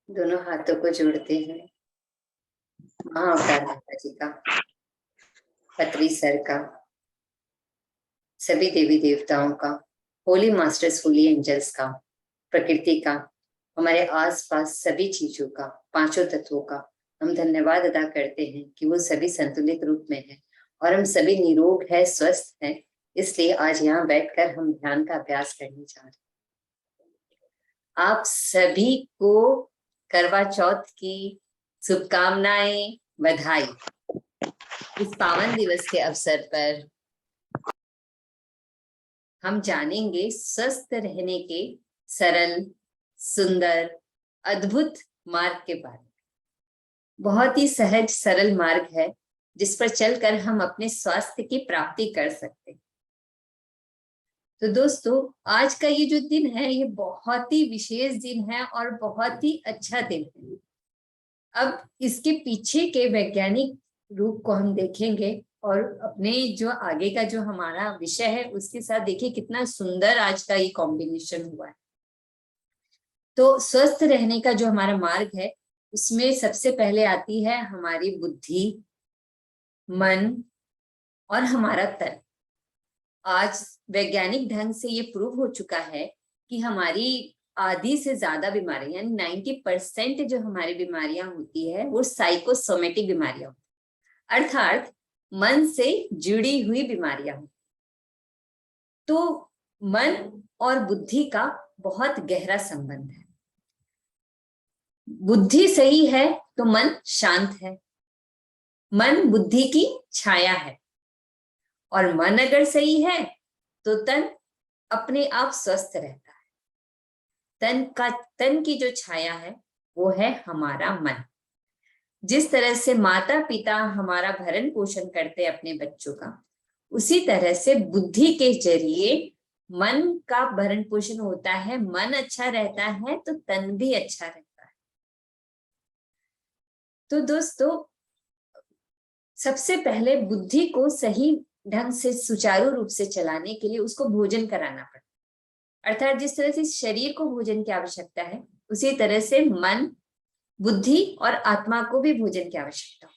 दोनों हाथों को जोड़ते हैं। महाअवतार माता जी का, पत्री सर का, सभी देवी देवताओं का, होली मास्टर्स, होली एंजल्स का, प्रकृति का, हमारे आसपास सभी चीजों का, पांचों तत्वों का हम धन्यवाद अदा करते हैं कि वो सभी संतुलित रूप में है और हम सभी निरोग है, स्वस्थ हैं। इसलिए आज यहाँ बैठकर हम ध्यान का अभ्यास करने जा रहे हैं। आप सभी को करवा चौथ की शुभकामनाएं, बधाई। इस पावन दिवस के अवसर पर हम जानेंगे स्वस्थ रहने के सरल, सुंदर, अद्भुत मार्ग के बारे में। बहुत ही सहज सरल मार्ग है जिस पर चलकर हम अपने स्वास्थ्य की प्राप्ति कर सकते हैं। तो दोस्तों, आज का ये जो दिन है ये बहुत ही विशेष दिन है और बहुत ही अच्छा दिन है। अब इसके पीछे के वैज्ञानिक रूप को हम देखेंगे और अपने जो आगे का जो हमारा विषय है उसके साथ देखिए कितना सुंदर आज का ये कॉम्बिनेशन हुआ है। तो स्वस्थ रहने का जो हमारा मार्ग है उसमें सबसे पहले आती है हमारी बुद्धि, मन और हमारा तन। आज वैज्ञानिक ढंग से ये प्रूव हो चुका है कि हमारी आधी से ज्यादा बीमारियां यानी 90% जो हमारी बीमारियां होती है वो साइकोसोमेटिक बीमारियां होती है, अर्थात मन से जुड़ी हुई बीमारियां होती। तो मन और बुद्धि का बहुत गहरा संबंध है। बुद्धि सही है तो मन शांत है। मन बुद्धि की छाया है और मन अगर सही है तो तन अपने आप स्वस्थ रहता है। तन की जो छाया है वो है हमारा मन। जिस तरह से माता पिता हमारा भरण पोषण करते हैं अपने बच्चों का, उसी तरह से बुद्धि के जरिए मन का भरण पोषण होता है। मन अच्छा रहता है तो तन भी अच्छा रहता है। तो दोस्तों, सबसे पहले बुद्धि को सही ढंग से सुचारू रूप से चलाने के लिए उसको भोजन कराना पड़ता है। अर्थात जिस तरह से शरीर को भोजन की आवश्यकता है उसी तरह से मन, बुद्धि और आत्मा को भी भोजन की आवश्यकता है।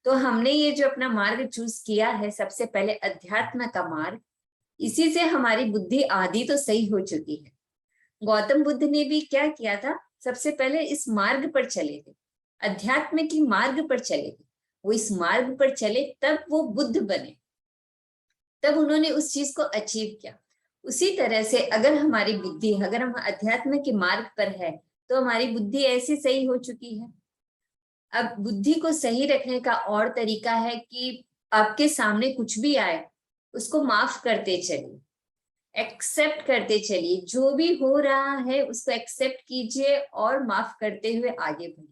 तो हमने ये जो अपना मार्ग चूज किया है, सबसे पहले अध्यात्म का मार्ग, इसी से हमारी बुद्धि आदि तो सही हो चुकी है। गौतम बुद्ध ने भी क्या किया था, सबसे पहले इस मार्ग पर चले थे, अध्यात्म की मार्ग पर चले थे। वो इस मार्ग पर चले तब वो बुद्ध बने, तब उन्होंने उस चीज को अचीव किया। उसी तरह से अगर हमारी बुद्धि, अगर हम अध्यात्म के मार्ग पर है तो हमारी बुद्धि ऐसी सही हो चुकी है। अब बुद्धि को सही रखने का और तरीका है कि आपके सामने कुछ भी आए उसको माफ करते चलिए, एक्सेप्ट करते चलिए। जो भी हो रहा है उसको एक्सेप्ट कीजिए और माफ करते हुए आगे बढ़िए।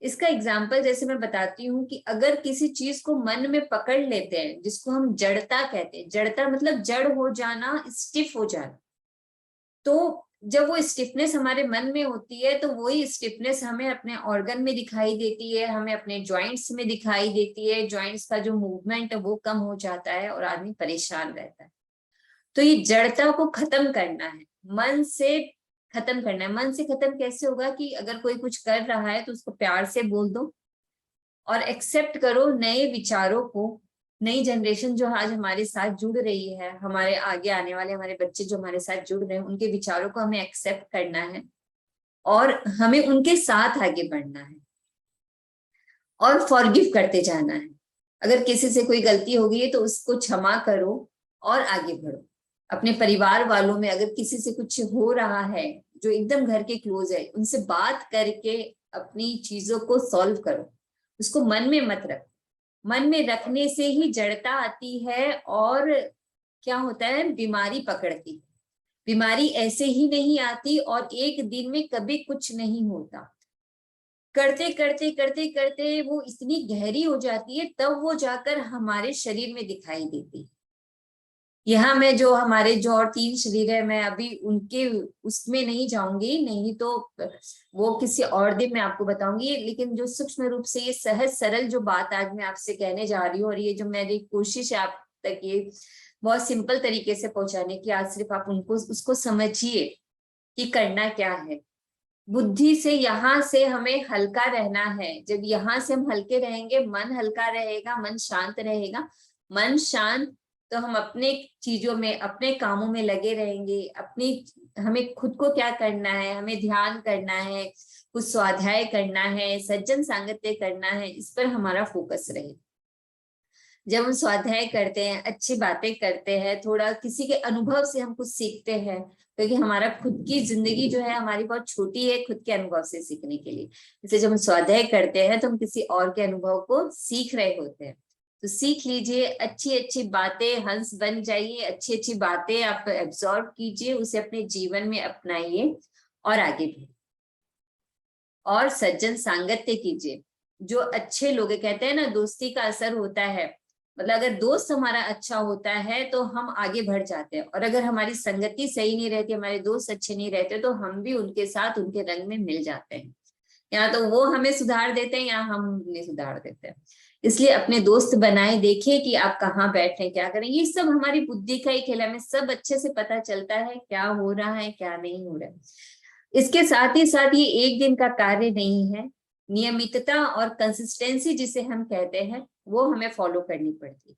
इसका एग्जाम्पल जैसे मैं बताती हूँ कि अगर किसी चीज को मन में पकड़ लेते हैं, जिसको हम जड़ता कहते हैं, जड़ता मतलब जड़ हो जाना, स्टिफ हो जाना, तो जब वो स्टिफनेस हमारे मन में होती है तो वही स्टिफनेस हमें अपने ऑर्गन में दिखाई देती है, हमें अपने जॉइंट्स में दिखाई देती है। जॉइंट्स का जो मूवमेंट है वो कम हो जाता है और आदमी परेशान रहता है। तो ये जड़ता को खत्म करना है, मन से खत्म करना है। मन से खत्म कैसे होगा कि अगर कोई कुछ कर रहा है तो उसको प्यार से बोल दो और एक्सेप्ट करो नए विचारों को। नई जनरेशन जो आज हमारे साथ जुड़ रही है, हमारे आगे आने वाले हमारे बच्चे जो हमारे साथ जुड़ रहे हैं, उनके विचारों को हमें एक्सेप्ट करना है और हमें उनके साथ आगे बढ़ना है और फॉरगिव करते जाना है। अगर किसी से कोई गलती हो गई है तो उसको क्षमा करो और आगे बढ़ो। अपने परिवार वालों में अगर किसी से कुछ हो रहा है जो एकदम घर के क्लोज है, उनसे बात करके अपनी चीजों को सॉल्व करो, उसको मन में मत रखो। मन में रखने से ही जड़ता आती है और क्या होता है, बीमारी पकड़ती। बीमारी ऐसे ही नहीं आती और एक दिन में कभी कुछ नहीं होता। करते करते करते करते वो इतनी गहरी हो जाती है, तब वो जाकर हमारे शरीर में दिखाई देती है। यहाँ मैं जो हमारे जो और 3 शरीर है, मैं अभी उनके उसमें नहीं जाऊंगी, नहीं तो वो किसी और दिन मैं आपको बताऊंगी। लेकिन जो सूक्ष्म रूप से ये सहज सरल जो बात आज मैं आपसे कहने जा रही हूँ, और ये जो मेरी कोशिश है आप तक ये बहुत सिंपल तरीके से पहुंचाने की, आज सिर्फ आप उनको उसको समझिए कि करना क्या है। बुद्धि से यहाँ से हमें हल्का रहना है। जब यहाँ से हम हल्के रहेंगे, मन हल्का रहेगा, मन शांत रहेगा। मन शांत तो हम अपने चीजों में, अपने कामों में लगे रहेंगे। अपनी, हमें खुद को क्या करना है, हमें ध्यान करना है, कुछ स्वाध्याय करना है, सज्जन सांगत्य करना है, इस पर हमारा फोकस रहे। जब हम स्वाध्याय करते हैं, अच्छी बातें करते हैं, थोड़ा किसी के अनुभव से हम कुछ सीखते हैं, क्योंकि हमारा खुद की जिंदगी जो है हमारी बहुत छोटी है खुद के अनुभव से सीखने के लिए। जैसे जब हम स्वाध्याय करते हैं तो हम किसी और के अनुभव को सीख रहे होते हैं। तो सीख लीजिए, अच्छी अच्छी बातें, हंस बन जाइए, अच्छी अच्छी बातें आप एब्जॉर्ब कीजिए, उसे अपने जीवन में अपनाइए और आगे बढ़िए। और सज्जन सांगत्य कीजिए, जो अच्छे लोग, कहते हैं ना दोस्ती का असर होता है, मतलब अगर दोस्त हमारा अच्छा होता है तो हम आगे बढ़ जाते हैं, और अगर हमारी संगति सही नहीं रहती, हमारे दोस्त अच्छे नहीं रहते, तो हम भी उनके साथ उनके रंग में मिल जाते हैं। या तो वो हमें सुधार देते हैं या हम उन्हें सुधार देते हैं। इसलिए अपने दोस्त बनाए, देखिए कि आप कहाँ बैठे, क्या करें। ये सब हमारी बुद्धि का ही खेल है, हमें सब अच्छे से पता चलता है क्या हो रहा है क्या नहीं हो रहा है। इसके साथ ही साथ ये एक दिन का कार्य नहीं है। नियमितता और कंसिस्टेंसी जिसे हम कहते हैं, वो हमें फॉलो करनी पड़ती है।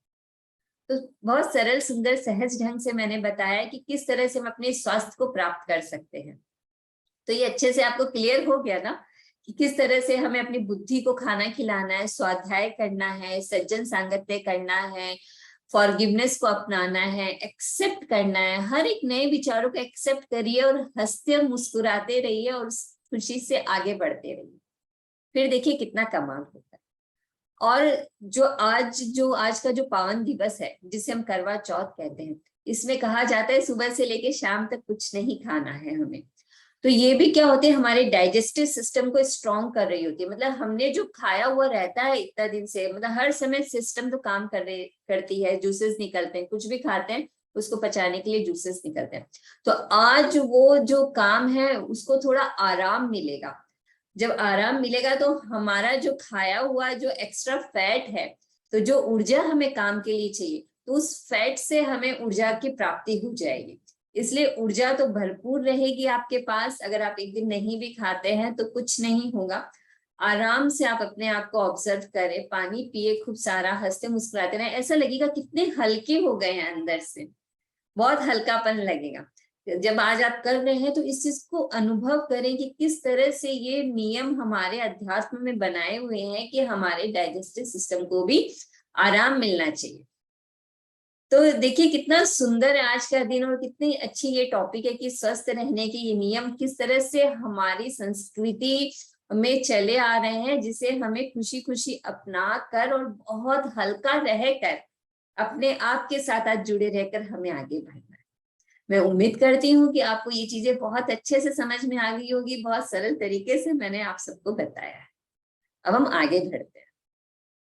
तो बहुत सरल सुंदर सहज ढंग से मैंने बताया कि किस तरह से हम अपने स्वास्थ्य को प्राप्त कर सकते हैं। तो ये अच्छे से आपको क्लियर हो गया ना कि किस तरह से हमें अपनी बुद्धि को खाना खिलाना है, स्वाध्याय करना है, सज्जन सांगत्य करना है, फॉरगिवनेस को अपनाना है, एक्सेप्ट करना है। हर एक नए विचारों को एक्सेप्ट करिए और हंसते और मुस्कुराते रहिए और खुशी से आगे बढ़ते रहिए। फिर देखिए कितना कमाल होता है। और जो आज का जो पावन दिवस है, जिसे हम करवा चौथ कहते हैं, इसमें कहा जाता है सुबह से लेके शाम तक कुछ नहीं खाना है हमें। तो ये भी क्या होते हैं, हमारे डाइजेस्टिव सिस्टम को स्ट्रॉन्ग कर रही होती है। मतलब हमने जो खाया हुआ रहता है इतना दिन से, मतलब हर समय सिस्टम तो काम करती है, जूसेस निकलते हैं, कुछ भी खाते हैं उसको पचाने के लिए जूसेस निकलते हैं। तो आज वो जो काम है उसको थोड़ा आराम मिलेगा। जब आराम मिलेगा तो हमारा जो खाया हुआ जो एक्स्ट्रा फैट है, तो जो ऊर्जा हमें काम के लिए चाहिए, तो उस फैट से हमें ऊर्जा की प्राप्ति हो जाएगी। इसलिए ऊर्जा तो भरपूर रहेगी आपके पास। अगर आप एक दिन नहीं भी खाते हैं तो कुछ नहीं होगा, आराम से आप अपने आप को ऑब्जर्व करें, पानी पिए खूब सारा, हंसते मुस्कुराते रहे, ऐसा लगेगा कितने हल्के हो गए हैं अंदर से, बहुत हल्कापन लगेगा। जब आज आप कर रहे हैं तो इस चीज को अनुभव करें कि किस तरह से ये नियम हमारे अध्यात्म में बनाए हुए हैं कि हमारे डाइजेस्टिव सिस्टम को भी आराम मिलना चाहिए। तो देखिए कितना सुंदर है आज का दिन, और कितनी अच्छी ये टॉपिक है कि स्वस्थ रहने के ये नियम किस तरह से हमारी संस्कृति में चले आ रहे हैं, जिसे हमें खुशी खुशी अपना कर और बहुत हल्का रहकर अपने आप के साथ आज जुड़े रहकर हमें आगे बढ़ना है। मैं उम्मीद करती हूँ कि आपको ये चीजें बहुत अच्छे से समझ में आ गई होगी। बहुत सरल तरीके से मैंने आप सबको बताया है। अब हम आगे बढ़ते हैं।